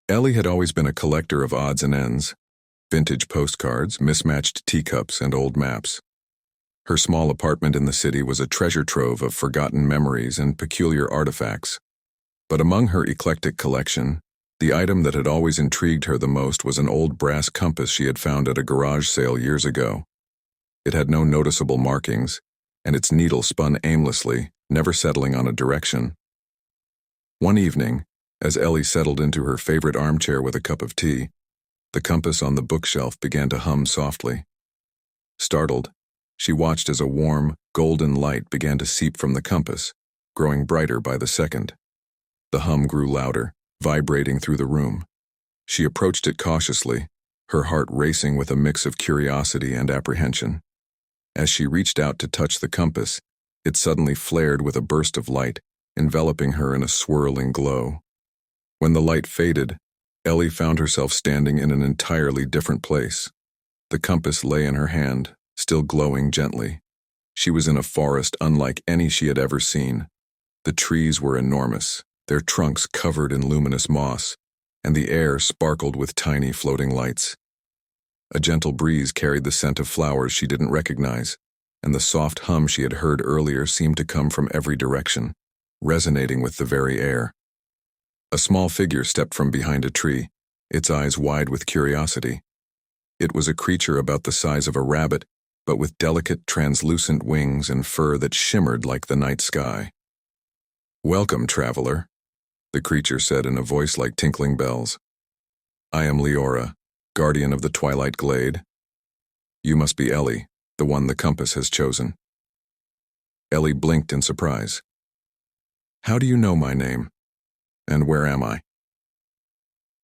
Ellie had always been a collector of odds and ends, vintage postcards, mismatched teacups, and old maps. Her small apartment in the city was a treasure trove of forgotten memories and peculiar artifacts. But among her eclectic collection, the item that had always intrigued her the most was an old brass compass she had found at a garage sale years ago. It had no noticeable markings, and its needle spun aimlessly, never settling on a direction. One evening, as Ellie settled into her favorite armchair with a cup of tea, the compass on the bookshelf began to hum softly. Startled, she watched as a warm, golden light began to seep from the compass, growing brighter by the second. The hum grew louder, vibrating through the room. She approached it cautiously, her heart racing with a mix of curiosity and apprehension. As she reached out to touch the compass, it suddenly flared with a burst of light, enveloping her in a swirling glow. When the light faded, Ellie found herself standing in an entirely different place. The compass lay in her hand, still glowing gently. She was in a forest unlike any she had ever seen. The trees were enormous, their trunks covered in luminous moss, and the air sparkled with tiny floating lights. A gentle breeze carried the scent of flowers she didn't recognize, and the soft hum she had heard earlier seemed to come from every direction, resonating with the very air. A small figure stepped from behind a tree, its eyes wide with curiosity. It was a creature about the size of a rabbit, but with delicate, translucent wings and fur that shimmered like the night sky. "Welcome, traveler," the creature said in a voice like tinkling bells. "I am Leora, guardian of the Twilight Glade. You must be Ellie, the one the compass has chosen." Ellie blinked in surprise. "How do you know my name? And where am I?"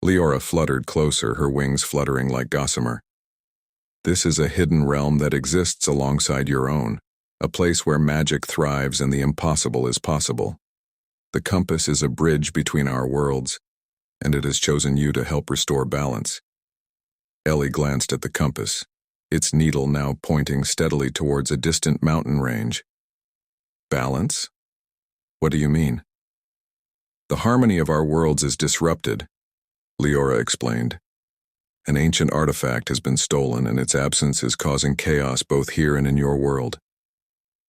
Leora fluttered closer, her wings fluttering like gossamer. "This is a hidden realm that exists alongside your own, a place where magic thrives and the impossible is possible. The compass is a bridge between our worlds, and it has chosen you to help restore balance." Ellie glanced at the compass, its needle now pointing steadily towards a distant mountain range. "Balance? What do you mean?" "The harmony of our worlds is disrupted," Leora explained. "An ancient artifact has been stolen, and its absence is causing chaos both here and in your world.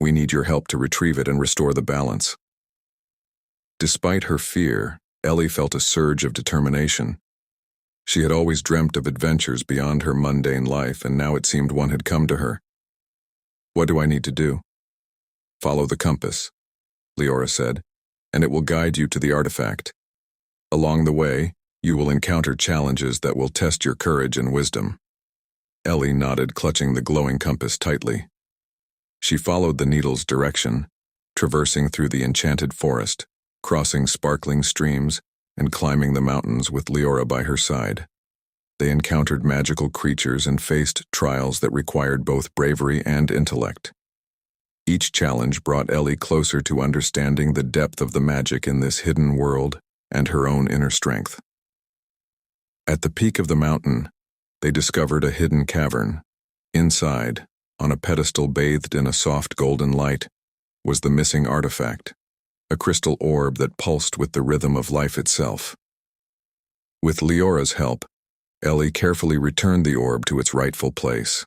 We need your help to retrieve it and restore the balance." Despite her fear, Ellie felt a surge of determination. She had always dreamt of adventures beyond her mundane life, and now it seemed one had come to her. "What do I need to do?" "Follow the compass," Leora said, "and it will guide you to the artifact. Along the way, you will encounter challenges that will test your courage and wisdom." Ellie nodded, clutching the glowing compass tightly. She followed the needle's direction, traversing through the enchanted forest, crossing sparkling streams, and climbing the mountains with Leora by her side. They encountered magical creatures and faced trials that required both bravery and intellect. Each challenge brought Ellie closer to understanding the depth of the magic in this hidden world and her own inner strength. At the peak of the mountain, they discovered a hidden cavern. Inside, on a pedestal bathed in a soft golden light, was the missing artifact, a crystal orb that pulsed with the rhythm of life itself. With Leora's help, Ellie carefully returned the orb to its rightful place.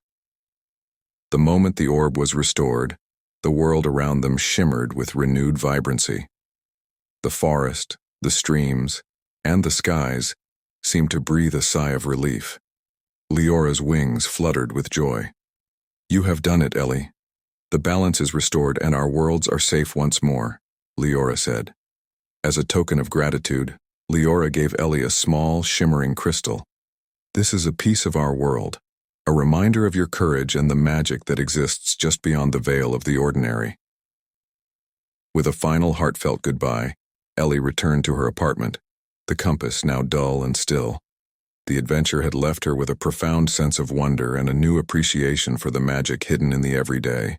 The moment the orb was restored, the world around them shimmered with renewed vibrancy. The forest, the streams, and the skies seemed to breathe a sigh of relief. Leora's wings fluttered with joy. "You have done it, Ellie. The balance is restored and our worlds are safe once more," Leora said. As a token of gratitude, Leora gave Ellie a small, shimmering crystal. "This is a piece of our world, a reminder of your courage and the magic that exists just beyond the veil of the ordinary." With a final heartfelt goodbye, Ellie returned to her apartment, the compass now dull and still. The adventure had left her with a profound sense of wonder and a new appreciation for the magic hidden in the everyday.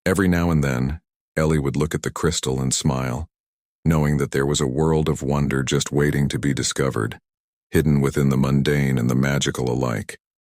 Every now and then, Ellie would look at the crystal and smile, knowing that there was a world of wonder just waiting to be discovered, hidden within the mundane and the magical alike.